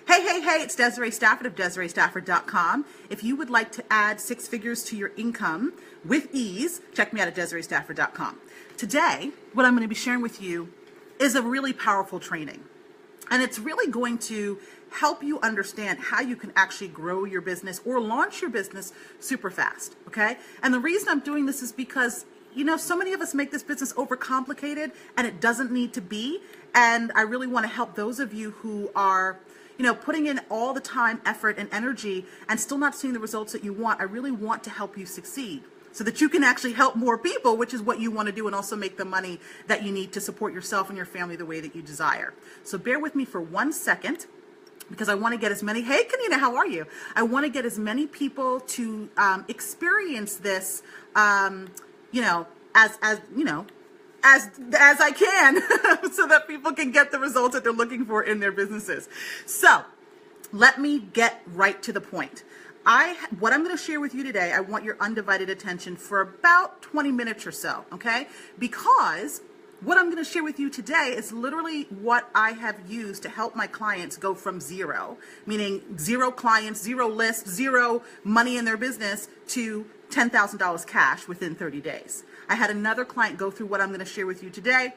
Hey, it's Desiree Stafford of DesireeStafford.com. If you would like to add 6 figures to your income with ease, check me out at DesireeStafford.com. Today, what I'm going to be sharing with you is a really powerful training. And it's really going to help you understand how you can actually grow your business or launch your business super fast, okay? And the reason I'm doing this is because, you know, so many of us make this business overcomplicated and it doesn't need to be. And I really want to help those of you who are, you know, putting in all the time, effort, and energy and still not seeing the results that you want. I really want to help you succeed so that you can actually help more people, which is what you want to do, and also make the money that you need to support yourself and your family the way that you desire. So bear with me for 1 second, because I want to get as many, hey Kanina, how are you? I want to get as many people to experience this, you know, as I can so that people can get the results that they're looking for in their businesses. So let me get right to the point. What I'm going to share with you today, I want your undivided attention for about 20 minutes or so, okay? Because what I'm going to share with you today is literally what I have used to help my clients go from zero, meaning 0 clients, 0 lists, 0 money in their business, to $10,000 cash within 30 days. I had another client go through what I'm going to share with you today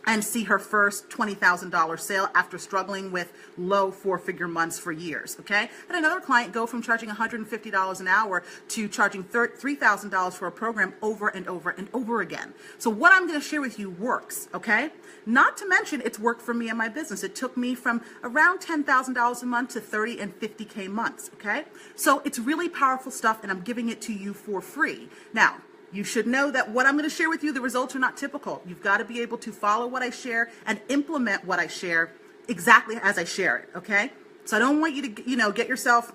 and see her first $20,000 sale after struggling with low 4-figure months for years, okay? And another client go from charging $150 an hour to charging $3,000 for a program over and over and over again. So what I'm going to share with you works, okay? Not to mention it's worked for me and my business. It took me from around $10,000 a month to 30 and 50K months, okay? So it's really powerful stuff, and I'm giving it to you for free. Now, you should know that what I'm going to share with you, the results are not typical. You've got to be able to follow what I share and implement what I share exactly as I share it, okay? So I don't want you to, you know, get yourself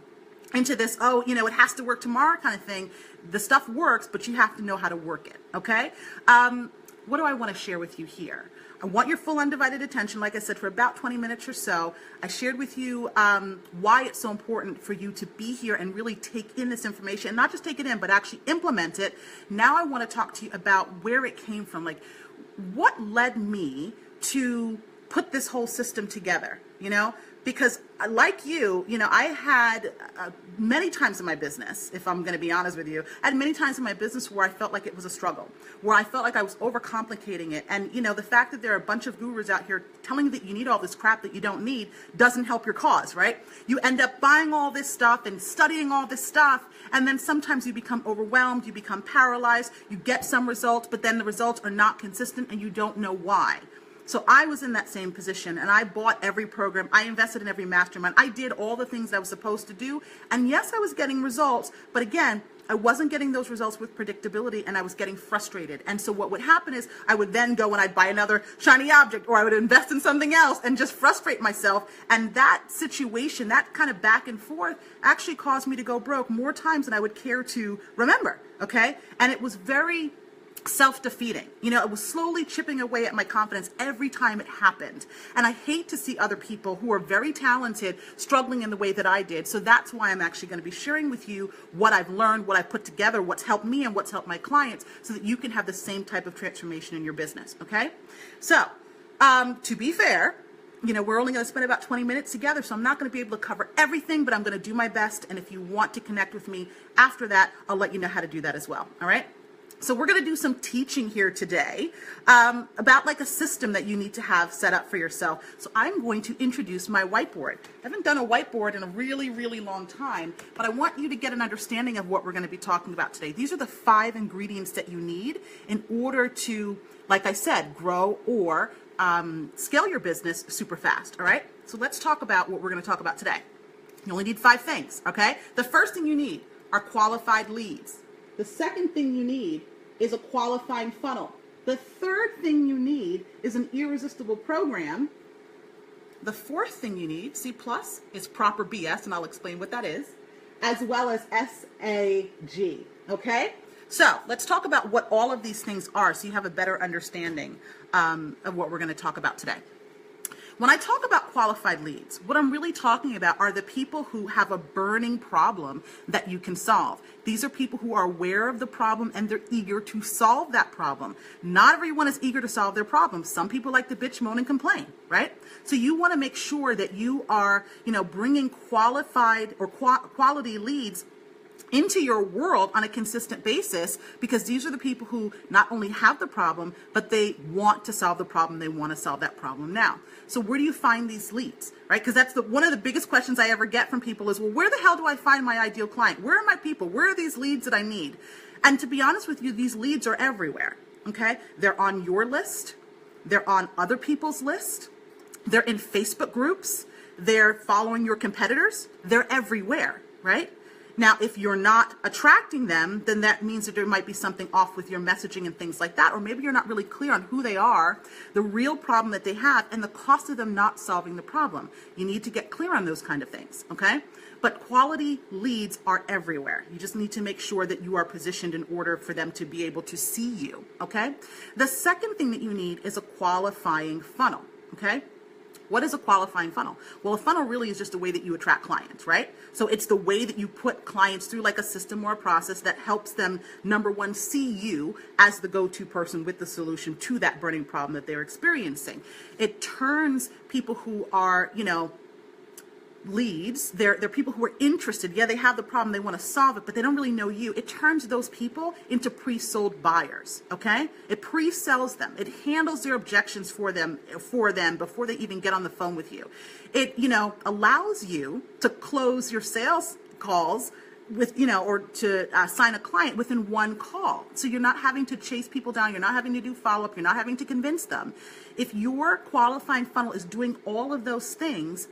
into this, oh, you know, it has to work tomorrow kind of thing. The stuff works, but you have to know how to work it, okay? What do I want to share with you here? I want your full undivided attention, like I said, for about 20 minutes or so. I shared with you why it's so important for you to be here and really take in this information, and not just take it in, but actually implement it. Now I want to talk to you about where it came from, like what led me to put this whole system together, you know? Because like you know, I had many times in my business, if I'm going to be honest with you, I had many times in my business where I felt like it was a struggle, where I felt like I was overcomplicating it. And, you know, the fact that there are a bunch of gurus out here telling you that you need all this crap that you don't need doesn't help your cause, right? You end up buying all this stuff and studying all this stuff, and then sometimes you become overwhelmed, you become paralyzed, you get some results, but then the results are not consistent and you don't know why. So I was in that same position, and I bought every program, I invested in every mastermind, I did all the things I was supposed to do, and yes, I was getting results, but again, I wasn't getting those results with predictability, and I was getting frustrated. And so what would happen is I would then go and I'd buy another shiny object, or I would invest in something else and just frustrate myself, and that situation, that kind of back and forth, actually caused me to go broke more times than I would care to remember, okay? And it was very self-defeating. You know, it was slowly chipping away at my confidence every time it happened. And I hate to see other people who are very talented struggling in the way that I did. So that's why I'm actually going to be sharing with you what I've learned, what I've put together, what's helped me and what's helped my clients, so that you can have the same type of transformation in your business, okay? So, to be fair, you know, we're only going to spend about 20 minutes together, so I'm not going to be able to cover everything, but I'm going to do my best. And if you want to connect with me after that, I'll let you know how to do that as well, all right? So we're going to do some teaching here today about like a system that you need to have set up for yourself. So I'm going to introduce my whiteboard. I haven't done a whiteboard in a really, really long time, but I want you to get an understanding of what we're going to be talking about today. These are the 5 ingredients that you need in order to, like I said, grow or scale your business super fast, all right? So let's talk about what we're going to talk about today. You only need 5 things, okay? The first thing you need are qualified leads. The second thing you need is a qualifying funnel. The third thing you need is an irresistible program. The fourth thing you need, C+, is proper BS, and I'll explain what that is, as well as SAG, okay? So let's talk about what all of these things are so you have a better understanding of what we're going to talk about today. When I talk about qualified leads, what I'm really talking about are the people who have a burning problem that you can solve. These are people who are aware of the problem and they're eager to solve that problem. Not everyone is eager to solve their problem. Some people like to bitch, moan, and complain, right? So you want to make sure that you are, bringing qualified or quality leads into your world on a consistent basis, because these are the people who not only have the problem, but they want to solve the problem. They want to solve that problem now. So where do you find these leads, right? Because that's one of the biggest questions I ever get from people is, well, where the hell do I find my ideal client? Where are my people? Where are these leads that I need? And to be honest with you, these leads are everywhere, okay? They're on your list. They're on other people's list. They're in Facebook groups. They're following your competitors. They're everywhere, right? Now, if you're not attracting them, then that means that there might be something off with your messaging and things like that, or maybe you're not really clear on who they are, the real problem that they have, and the cost of them not solving the problem. You need to get clear on those kind of things, okay? But quality leads are everywhere. You just need to make sure that you are positioned in order for them to be able to see you, okay? The second thing that you need is a qualifying funnel, okay? What is a qualifying funnel? Well, a funnel really is just a way that you attract clients, right? So it's the way that you put clients through like a system or a process that helps them, number one, see you as the go-to person with the solution to that burning problem that they're experiencing. It turns people who are, leads, they're people who are interested. Yeah, they have the problem, they want to solve it, but they don't really know you. It turns those people into pre-sold buyers, okay? It pre-sells them. It handles their objections for them before they even get on the phone with you. It, allows you to close your sales calls with, or to sign a client within one call. So you're not having to chase people down. You're not having to do follow-up. You're not having to convince them. If your qualifying funnel is doing all of those things,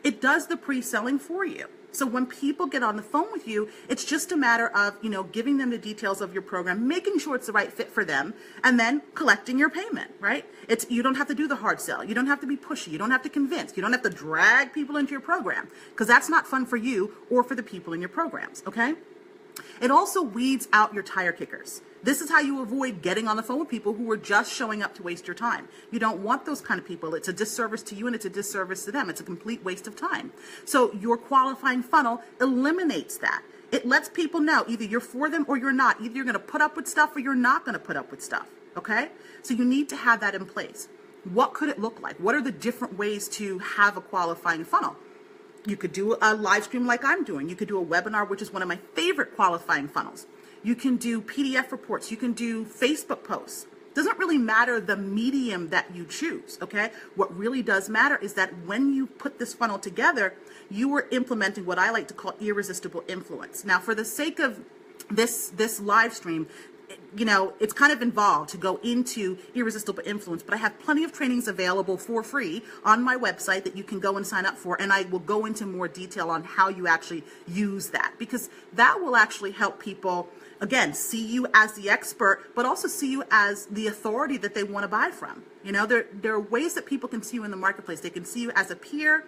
it does the pre-selling for you. So when people get on the phone with you, it's just a matter of, giving them the details of your program, making sure it's the right fit for them, and then collecting your payment, right? You don't have to do the hard sell. You don't have to be pushy. You don't have to convince. You don't have to drag people into your program, because that's not fun for you or for the people in your programs, okay? It also weeds out your tire kickers. This is how you avoid getting on the phone with people who are just showing up to waste your time. You don't want those kind of people. It's a disservice to you and it's a disservice to them. It's a complete waste of time. So your qualifying funnel eliminates that. It lets people know either you're for them or you're not. Either you're going to put up with stuff or you're not going to put up with stuff. Okay? So you need to have that in place. What could it look like? What are the different ways to have a qualifying funnel? You could do a live stream like I'm doing. You could do a webinar, which is one of my favorite qualifying funnels. You can do PDF reports. You can do Facebook posts. Doesn't really matter the medium that you choose, okay? What really does matter is that when you put this funnel together, you are implementing what I like to call irresistible influence. Now, for the sake of this live stream, it's kind of involved to go into irresistible influence, but I have plenty of trainings available for free on my website that you can go and sign up for, and I will go into more detail on how you actually use that, because that will actually help people, again, see you as the expert, but also see you as the authority that they want to buy from. There are ways that people can see you in the marketplace. They can see you as a peer.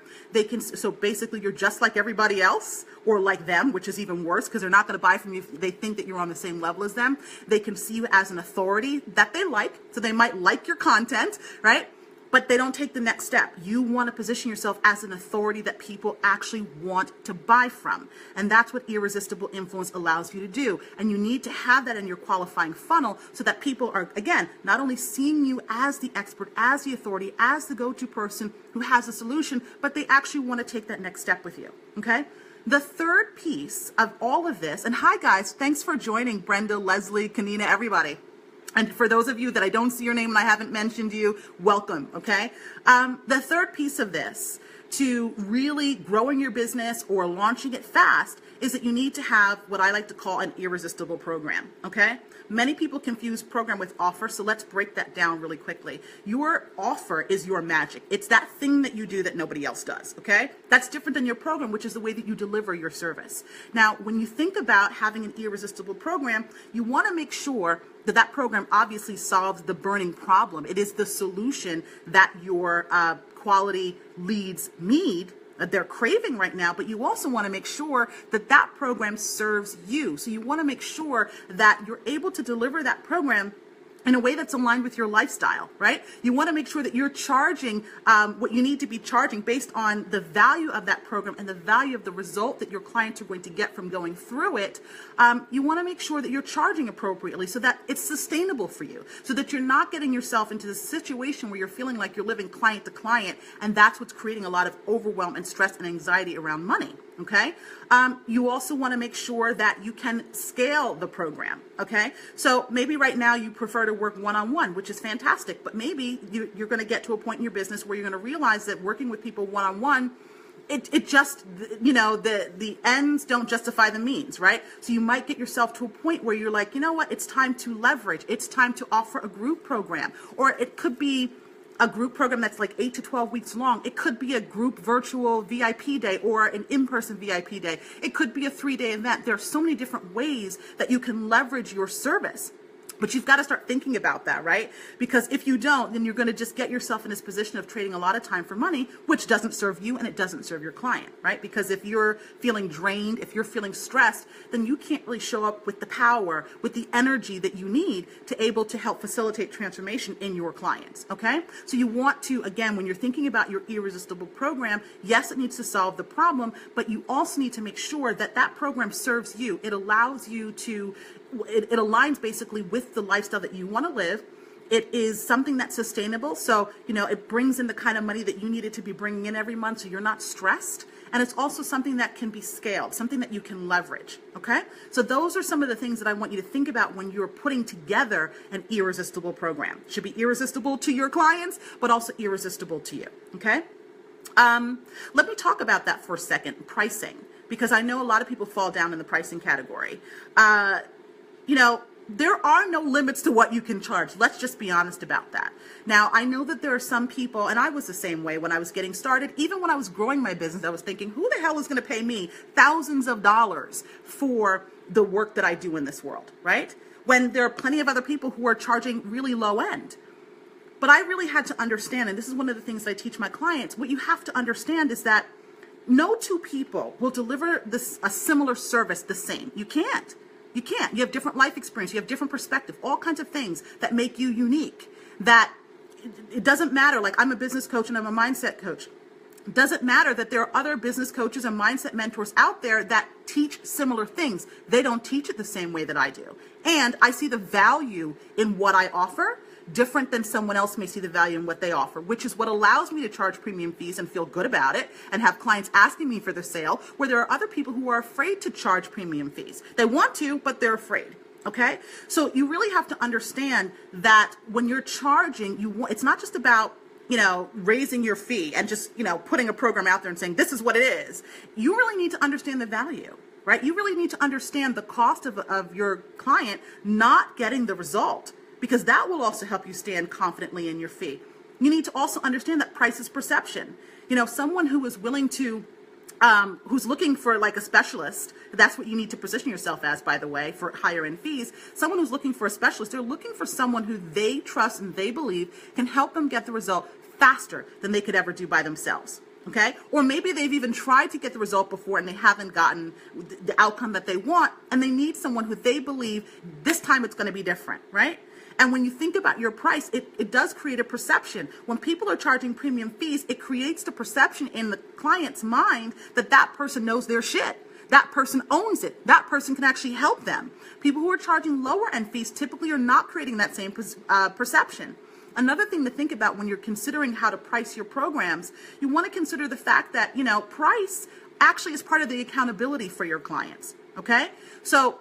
So basically you're just like everybody else, or like them, which is even worse, because they're not going to buy from you if they think that you're on the same level as them. They can see you as an authority that they like. So they might like your content, right? But they don't take the next step. You want to position yourself as an authority that people actually want to buy from. And that's what irresistible influence allows you to do. And you need to have that in your qualifying funnel so that people are, again, not only seeing you as the expert, as the authority, as the go-to person who has a solution, but they actually want to take that next step with you, okay? The third piece of all of this, and hi guys, thanks for joining, Brenda, Leslie, Kanina, everybody. And for those of you that I don't see your name and I haven't mentioned you, welcome, okay? The third piece of this, to really growing your business or launching it fast, is that you need to have what I like to call an irresistible program, okay? Many people confuse program with offer, so let's break that down really quickly. Your offer is your magic. It's that thing that you do that nobody else does, okay? That's different than your program, which is the way that you deliver your service. Now, when you think about having an irresistible program, you want to make sure that that program obviously solves the burning problem. It is the solution that your quality leads need, that they're craving right now, but you also want to make sure that that program serves you. So you want to make sure that you're able to deliver that program in a way that's aligned with your lifestyle, right? You want to make sure that you're charging what you need to be charging based on the value of that program and the value of the result that your clients are going to get from going through it. You want to make sure that you're charging appropriately so that it's sustainable for you, so that you're not getting yourself into this situation where you're feeling like you're living client to client, and that's what's creating a lot of overwhelm and stress and anxiety around money. Okay. You also want to make sure that you can scale the program. Okay. So maybe right now you prefer to work one-on-one, which is fantastic, but maybe you're going to get to a point in your business where you're going to realize that working with people one-on-one, it just, the ends don't justify the means, right? So you might get yourself to a point where you're like, you know what, it's time to leverage. It's time to offer a group program, or it could be a group program that's like 8 to 12 weeks long. It could be a group virtual VIP day or an in-person VIP day. It could be a 3-day event. There are so many different ways that you can leverage your service. But you've got to start thinking about that, right? Because if you don't, then you're going to just get yourself in this position of trading a lot of time for money, which doesn't serve you and it doesn't serve your client, right? Because if you're feeling drained, if you're feeling stressed, then you can't really show up with the power, with the energy that you need to able to help facilitate transformation in your clients, okay? So you want to, again, when you're thinking about your irresistible program, yes, it needs to solve the problem, but you also need to make sure that that program serves you. It allows you to, it aligns basically with the lifestyle that you want to live. It is something that's sustainable. So, it brings in the kind of money that you need it to be bringing in every month so you're not stressed. And it's also something that can be scaled, something that you can leverage, okay? So those are some of the things that I want you to think about when you're putting together an irresistible program. It should be irresistible to your clients, but also irresistible to you, okay? Let me talk about that for a second, pricing, because I know a lot of people fall down in the pricing category. There are no limits to what you can charge. Let's just be honest about that. Now, I know that there are some people, and I was the same way when I was getting started. Even when I was growing my business, I was thinking, who the hell is going to pay me thousands of dollars for the work that I do in this world, right? When there are plenty of other people who are charging really low end. But I really had to understand, and this is one of the things that I teach my clients, what you have to understand is that no two people will deliver a similar service the same. You can't. You can't. You have different life experience. You have different perspective, all kinds of things that make you unique. That it doesn't matter. Like, I'm a business coach and I'm a mindset coach. It doesn't matter that there are other business coaches and mindset mentors out there that teach similar things. They don't teach it the same way that I do. And I see the value in what I offer different than someone else may see the value in what they offer, which is what allows me to charge premium fees and feel good about it and have clients asking me for the sale, where there are other people who are afraid to charge premium fees. They want to, but they're afraid. Okay? So you really have to understand that when you're charging, it's not just about raising your fee and just, putting a program out there and saying, this is what it is. You really need to understand the value, right? You really need to understand the cost of your client not getting the result, because that will also help you stand confidently in your fee. You need to also understand that price is perception. Someone who is willing to, who's looking for like a specialist, that's what you need to position yourself as, by the way, for higher end fees. Someone who's looking for a specialist, they're looking for someone who they trust and they believe can help them get the result faster than they could ever do by themselves. Okay? Or maybe they've even tried to get the result before and they haven't gotten the outcome that they want, and they need someone who they believe this time it's going to be different, right? And when you think about your price, it does create a perception. When people are charging premium fees, it creates the perception in the client's mind that that person knows their shit. That person owns it. That person can actually help them. People who are charging lower end fees typically are not creating that same perception. Another thing to think about when you're considering how to price your programs, you want to consider the fact that, price actually is part of the accountability for your clients. Okay? So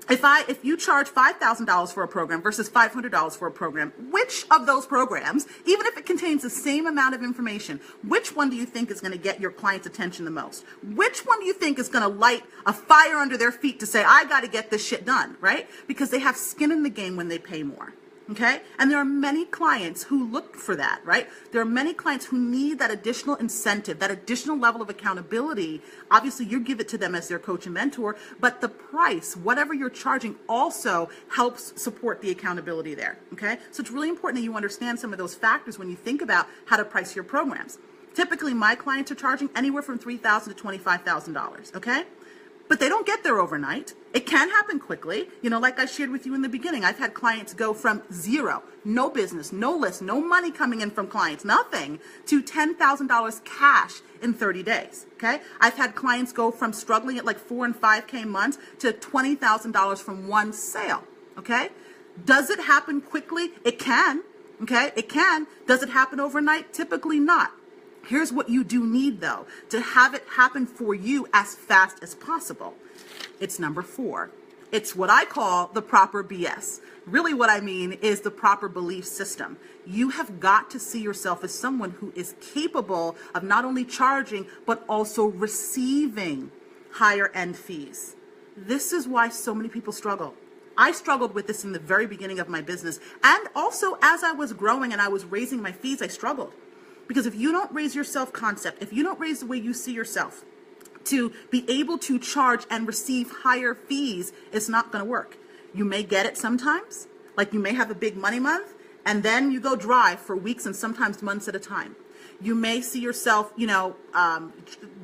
if you charge $5,000 for a program versus $500 for a program, which of those programs, even if it contains the same amount of information, which one do you think is going to get your client's attention the most? Which one do you think is going to light a fire under their feet to say, I got to get this shit done, right? Because they have skin in the game when they pay more. Okay? And there are many clients who look for that, right? There are many clients who need that additional incentive, that additional level of accountability. Obviously, you give it to them as their coach and mentor, but the price, whatever you're charging, also helps support the accountability there. Okay? So it's really important that you understand some of those factors when you think about how to price your programs. Typically, my clients are charging anywhere from $3,000 to $25,000. Okay? but they don't get there overnight. It can happen quickly. Like I shared with you in the beginning, I've had clients go from zero, no business, no list, no money coming in from clients, nothing, to $10,000 cash in 30 days, okay? I've had clients go from struggling at like 4 and 5K months to $20,000 from one sale, okay? Does it happen quickly? It can, okay? It can. Does it happen overnight? Typically not. Here's what you do need, though, to have it happen for you as fast as possible. It's number 4. It's what I call the proper BS. Really what I mean is the proper belief system. You have got to see yourself as someone who is capable of not only charging, but also receiving higher end fees. This is why so many people struggle. I struggled with this in the very beginning of my business. And also as I was growing and I was raising my fees, I struggled. Because if you don't raise your self-concept, if you don't raise the way you see yourself to be able to charge and receive higher fees, it's not going to work. You may get it sometimes, like you may have a big money month, and then you go dry for weeks and sometimes months at a time. You may see yourself,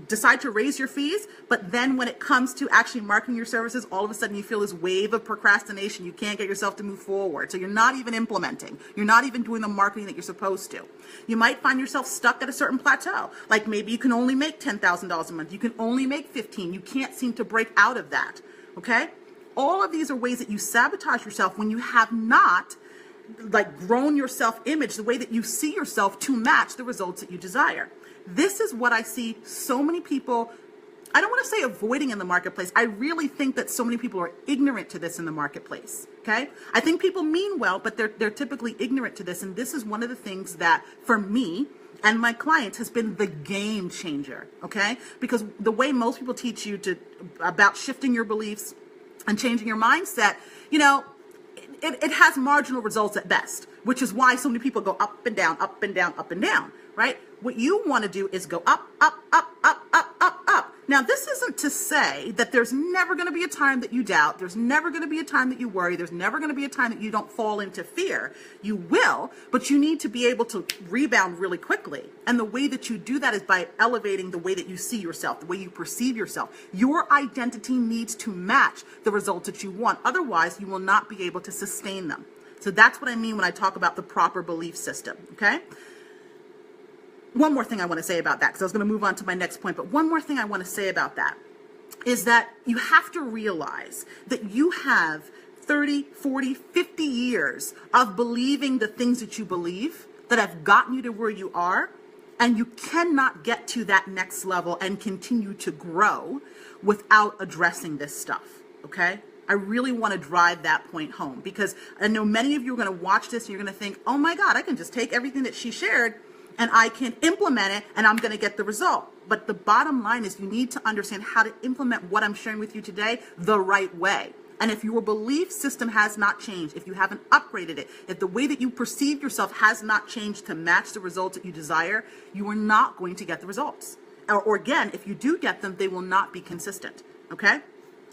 decide to raise your fees, but then when it comes to actually marketing your services, all of a sudden you feel this wave of procrastination. You can't get yourself to move forward. So you're not even implementing. You're not even doing the marketing that you're supposed to. You might find yourself stuck at a certain plateau. Like maybe you can only make $10,000 a month. You can only make 15. You can't seem to break out of that. Okay? All of these are ways that you sabotage yourself when you have not grown your self-image, the way that you see yourself to match the results that you desire. This is what I see so many people, I don't want to say avoiding in the marketplace. I really think that so many people are ignorant to this in the marketplace. Okay? I think people mean well, but they're typically ignorant to this. And this is one of the things that for me and my clients has been the game changer. Okay? Because the way most people teach you about shifting your beliefs and changing your mindset, it has marginal results at best, which is why so many people go up and down, up and down, up and down, right? What you want to do is go up, up, up, up, up, up, up. Now, this isn't to say that there's never going to be a time that you doubt. There's never going to be a time that you worry. There's never going to be a time that you don't fall into fear. You will, but you need to be able to rebound really quickly. And the way that you do that is by elevating the way that you see yourself, the way you perceive yourself. Your identity needs to match the results that you want. Otherwise, you will not be able to sustain them. So that's what I mean when I talk about the proper belief system, okay? One more thing I want to say about that, because I was going to move on to my next point, but one more thing I want to say about that is that you have to realize that you have 30, 40, 50 years of believing the things that you believe that have gotten you to where you are, and you cannot get to that next level and continue to grow without addressing this stuff, okay? I really want to drive that point home, because I know many of you are going to watch this and you're going to think, oh my God, I can just take everything that she shared and I can implement it and I'm going to get the result. But the bottom line is you need to understand how to implement what I'm sharing with you today the right way. And if your belief system has not changed, if you haven't upgraded it, if the way that you perceive yourself has not changed to match the results that you desire, you are not going to get the results. Or again, if you do get them, they will not be consistent. Okay?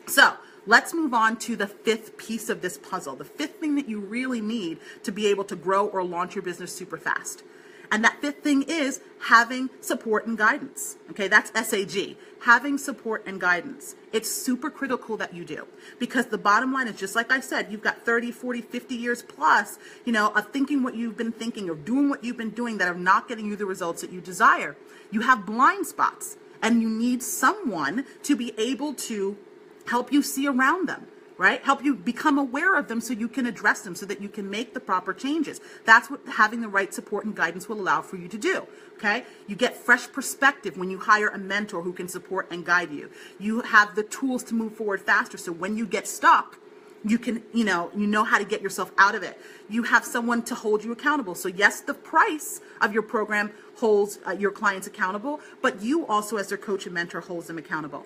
So let's move on to the 5th piece of this puzzle. The 5th thing that you really need to be able to grow or launch your business super fast. And that 5th thing is having support and guidance. Okay, that's SAG, having support and guidance. It's super critical that you do, because the bottom line is, just like I said, you've got 30, 40, 50 years plus, of thinking what you've been thinking or doing what you've been doing that are not getting you the results that you desire. You have blind spots, and you need someone to be able to help you see around them. Right? Help you become aware of them so you can address them, so that you can make the proper changes. That's what having the right support and guidance will allow for you to do. Okay? You get fresh perspective when you hire a mentor who can support and guide you. You have the tools to move forward faster, so when you get stuck, you can, you know how to get yourself out of it. You have someone to hold you accountable. So yes, the price of your program holds your clients accountable, but you also, as their coach and mentor, holds them accountable.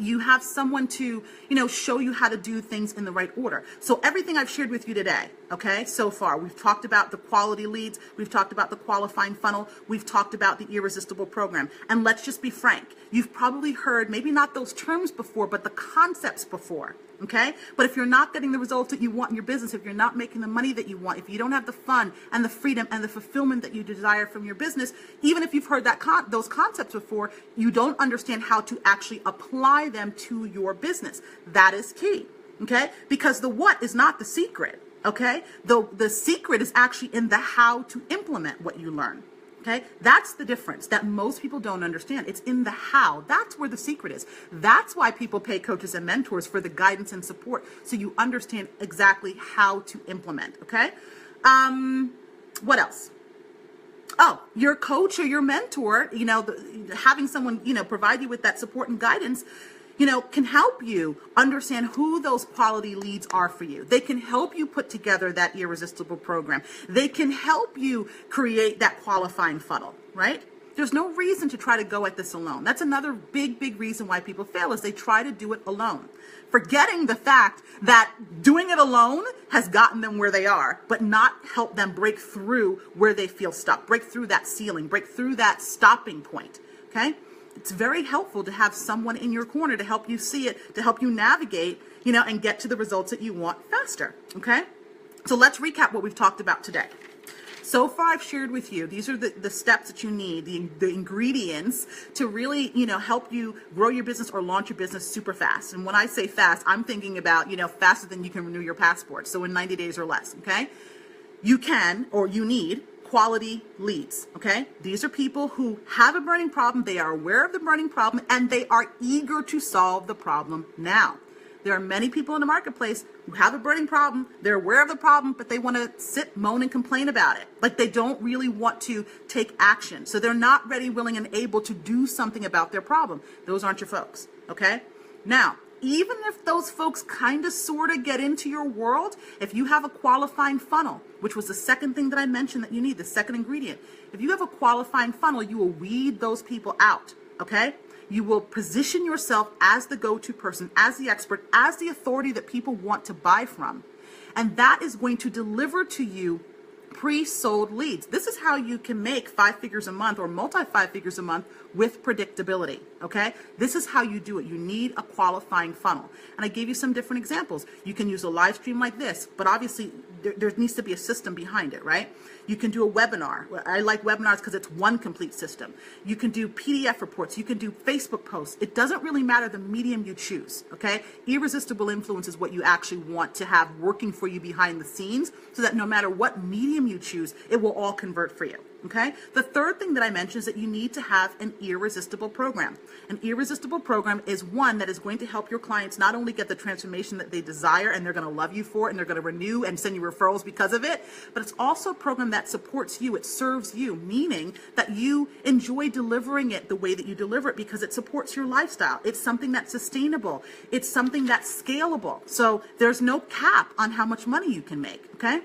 You have someone to, show you how to do things in the right order. So everything I've shared with you today, okay, so far, we've talked about the quality leads, we've talked about the qualifying funnel, we've talked about the irresistible program. And let's just be frank, you've probably heard, maybe not those terms before, but the concepts before, Okay? But if you're not getting the results that you want in your business, if you're not making the money that you want, if you don't have the fun and the freedom and the fulfillment that you desire from your business, even if you've heard those concepts before, you don't understand how to actually apply them to your business. That is key. Okay? Because the what is not the secret. Okay? The secret is actually in the how to implement what you learn. Okay, that's the difference that most people don't understand. It's in the how. That's where the secret is. That's why people pay coaches and mentors for the guidance and support, so you understand exactly how to implement. Okay, what else? Oh, your coach or your mentor, having someone, provide you with that support and guidance, can help you understand who those quality leads are for you. They can help you put together that irresistible program. They can help you create that qualifying funnel, right? There's no reason to try to go at this alone. That's another big, big reason why people fail, is they try to do it alone, forgetting the fact that doing it alone has gotten them where they are, but not help them break through where they feel stuck, break through that ceiling, break through that stopping point, okay? It's very helpful to have someone in your corner to help you see it, to help you navigate, and get to the results that you want faster, okay? So let's recap what we've talked about today. So far, I've shared with you, these are the steps that you need, the ingredients to really, help you grow your business or launch your business super fast. And when I say fast, I'm thinking about, faster than you can renew your passport. So in 90 days or less, okay? You can, or you need, quality leads, okay? These are people who have a burning problem, they are aware of the burning problem, and they are eager to solve the problem now. There are many people in the marketplace who have a burning problem, they're aware of the problem, but they want to sit, moan, and complain about it. Like, they don't really want to take action. So they're not ready, willing, and able to do something about their problem. Those aren't your folks, okay? Now, even if those folks kind of sort of get into your world, if you have a qualifying funnel, which was the second thing that I mentioned that you need, the second ingredient, if you have a qualifying funnel, you will weed those people out, okay? You will position yourself as the go-to person, as the expert, as the authority that people want to buy from. And that is going to deliver to you pre-sold leads. This is how you can make 5 figures a month or multi-5 figures a month with predictability, okay? This is how you do it. You need a qualifying funnel. And I gave you some different examples. You can use a live stream like this, but obviously there needs to be a system behind it, right? You can do a webinar. I like webinars because it's one complete system. You can do PDF reports. You can do Facebook posts. It doesn't really matter the medium you choose, okay? Irresistible influence is what you actually want to have working for you behind the scenes, so that no matter what medium you choose, it will all convert for you. Okay? The third thing that I mentioned is that you need to have an irresistible program. An irresistible program is one that is going to help your clients not only get the transformation that they desire and they're going to love you for it and they're going to renew and send you referrals because of it, but it's also a program that supports you. It serves you, meaning that you enjoy delivering it the way that you deliver it because it supports your lifestyle. It's something that's sustainable. It's something that's scalable. So there's no cap on how much money you can make. Okay?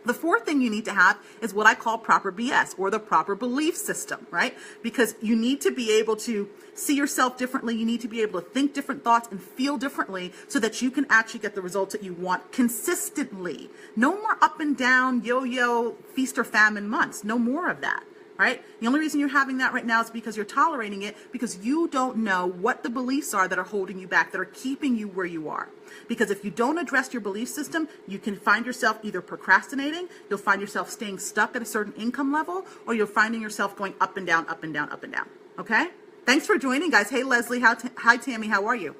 The fourth thing you need to have is what I call proper BS, or the proper belief system, right? Because you need to be able to see yourself differently. You need to be able to think different thoughts and feel differently so that you can actually get the results that you want consistently. No more up and down, yo-yo, feast or famine months. No more of that. Right? The only reason you're having that right now is because you're tolerating it, because you don't know what the beliefs are that are holding you back, that are keeping you where you are. Because if you don't address your belief system, you can find yourself either procrastinating, you'll find yourself staying stuck at a certain income level, or you're finding yourself going up and down, up and down, up and down. Okay? Thanks for joining, guys. Hey, Leslie. Hi, Tammy. How are you?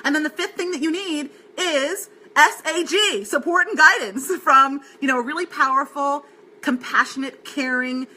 And then the fifth thing that you need is SAG, support and guidance from, a really powerful, compassionate, caring,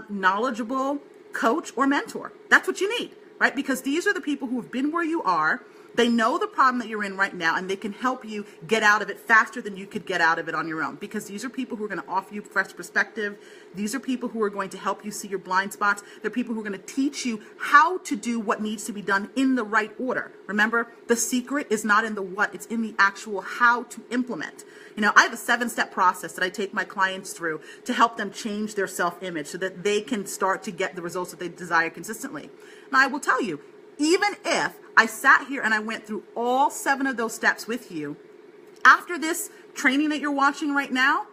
knowledgeable coach or mentor. That's what you need, right? Because these are the people who have been where you are. They know the problem that you're in right now, and they can help you get out of it faster than you could get out of it on your own. Because these are people who are going to offer you fresh perspective. These are people who are going to help you see your blind spots. They're people who are going to teach you how to do what needs to be done in the right order. Remember, the secret is not in the what, it's in the actual how to implement. I have a 7-step process that I take my clients through to help them change their self-image so that they can start to get the results that they desire consistently. And I will tell you, even if I sat here and I went through all 7 of those steps with you, after this training that you're watching right now,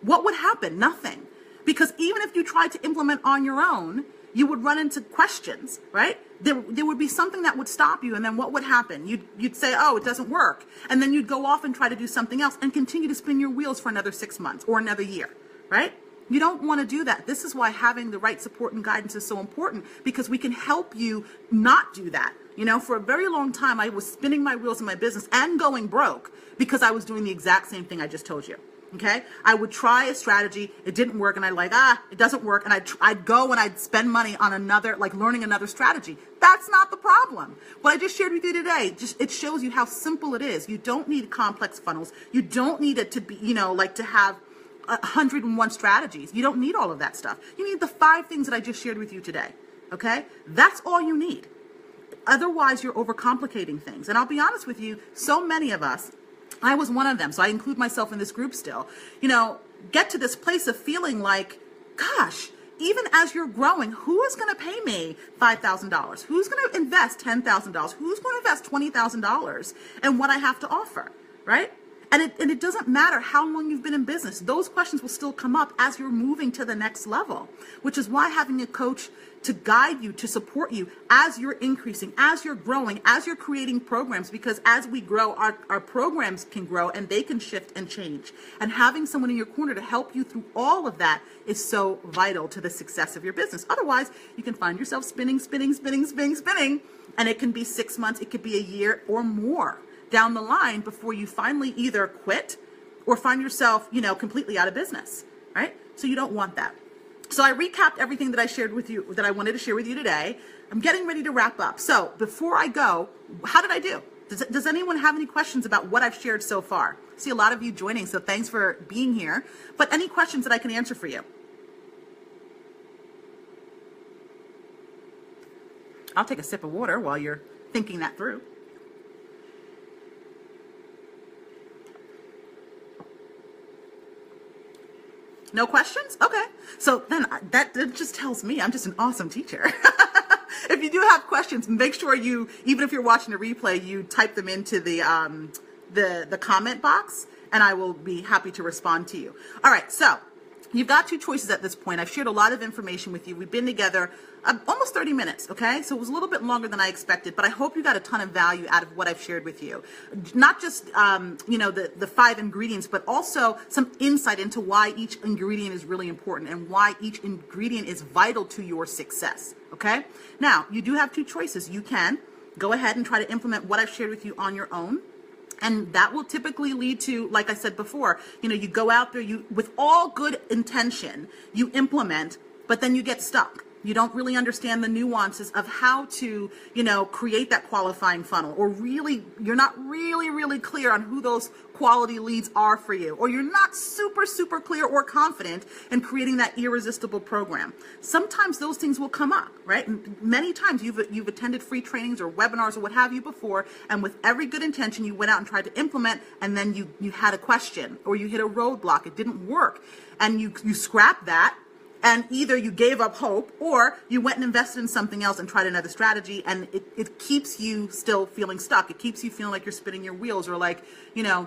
what would happen? Nothing. Because even if you tried to implement on your own, you would run into questions, right? There would be something that would stop you, and then what would happen? You'd say, oh, it doesn't work. And then you'd go off and try to do something else and continue to spin your wheels for another 6 months or another year, right? You don't want to do that. This is why having the right support and guidance is so important, because we can help you not do that. You know, for a very long time, I was spinning my wheels in my business and going broke because I was doing the exact same thing I just told you. Okay, I would try a strategy, it didn't work, and I'd like, it doesn't work, and I'd go and I'd spend money on another, like learning another strategy. That's not the problem. What I just shared with you today, it shows you how simple it is. You don't need complex funnels. You don't need it to be, you know, like to have 101 strategies. You don't need all of that stuff. You need the 5 things that I just shared with you today. Okay, that's all you need. Otherwise, you're overcomplicating things. And I'll be honest with you, so many of us, I was one of them, so I include myself in this group still, you know, get to this place of feeling like, gosh, even as you're growing, who is going to pay me $5,000? Who's going to invest $10,000? Who's going to invest $20,000 in what I have to offer, right? And it doesn't matter how long you've been in business. Those questions will still come up as you're moving to the next level, which is why having a coach to guide you, to support you as you're increasing, as you're growing, as you're creating programs, because as we grow, our programs can grow and they can shift and change. And having someone in your corner to help you through all of that is so vital to the success of your business. Otherwise, you can find yourself spinning, and it can be 6 months, it could be a year or more down the line before you finally either quit or find yourself, you know, completely out of business, right? So you don't want that. So I recapped everything that I shared with you, that I wanted to share with you today. I'm getting ready to wrap up. So before I go, how did I do? Does anyone have any questions about what I've shared so far? I see a lot of you joining, so thanks for being here. But any questions that I can answer for you? I'll take a sip of water while you're thinking that through. No questions? Okay. So then that just tells me I'm just an awesome teacher. If you do have questions, make sure you, even if you're watching a replay, you type them into the comment box, and I will be happy to respond to you. All right. So you've got 2 choices at this point. I've shared a lot of information with you. We've been together almost 30 minutes, okay? So it was a little bit longer than I expected, but I hope you got a ton of value out of what I've shared with you. Not just, you know, the 5 ingredients, but also some insight into why each ingredient is really important and why each ingredient is vital to your success, okay? Now, you do have 2 choices. You can go ahead and try to implement what I've shared with you on your own. And that will typically lead to, like I said before, you know, you go out there, you with all good intention, you implement, but then you get stuck. You don't really understand the nuances of how to, you know, create that qualifying funnel, or really, you're not really clear on who those quality leads are for you, or you're not super clear or confident in creating that irresistible program. Sometimes those things will come up, right? And many times you've attended free trainings or webinars or what have you before, and with every good intention, you went out and tried to implement, and then you had a question, or you hit a roadblock, it didn't work, and you scrapped that. And either you gave up hope, or you went and invested in something else and tried another strategy, and it keeps you still feeling stuck. It keeps you feeling like you're spinning your wheels, or like, you know,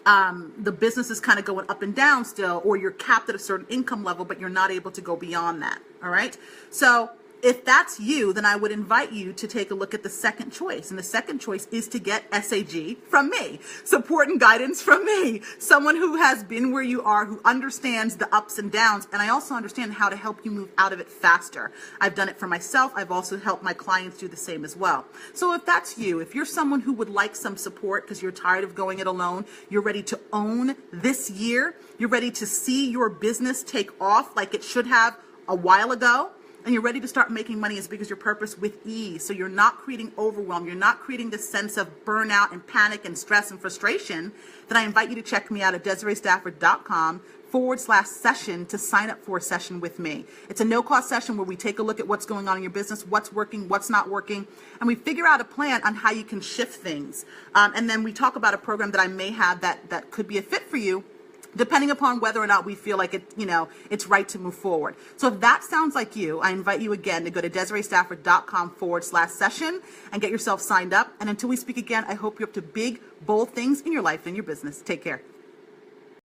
the business is kind of going up and down still, or you're capped at a certain income level, but you're not able to go beyond that. All right. So if that's you, then I would invite you to take a look at the second choice. And the second choice is to get SAG from me, support and guidance from me, someone who has been where you are, who understands the ups and downs. And I also understand how to help you move out of it faster. I've done it for myself. I've also helped my clients do the same as well. So if that's you, if you're someone who would like some support because you're tired of going it alone, you're ready to own this year, you're ready to see your business take off like it should have a while ago, and you're ready to start making money as big as your purpose with ease, so you're not creating overwhelm, you're not creating this sense of burnout and panic and stress and frustration, then I invite you to check me out at DesireeStafford.com/session to sign up for a session with me. It's a no-cost session where we take a look at what's going on in your business, what's working, what's not working, and we figure out a plan on how you can shift things. And then we talk about a program that I may have that could be a fit for you, depending upon whether or not we feel like it, you know, it's right to move forward. So if that sounds like you, I invite you again to go to DesireeStafford.com/session and get yourself signed up. And until we speak again, I hope you're up to big, bold things in your life and your business. Take care.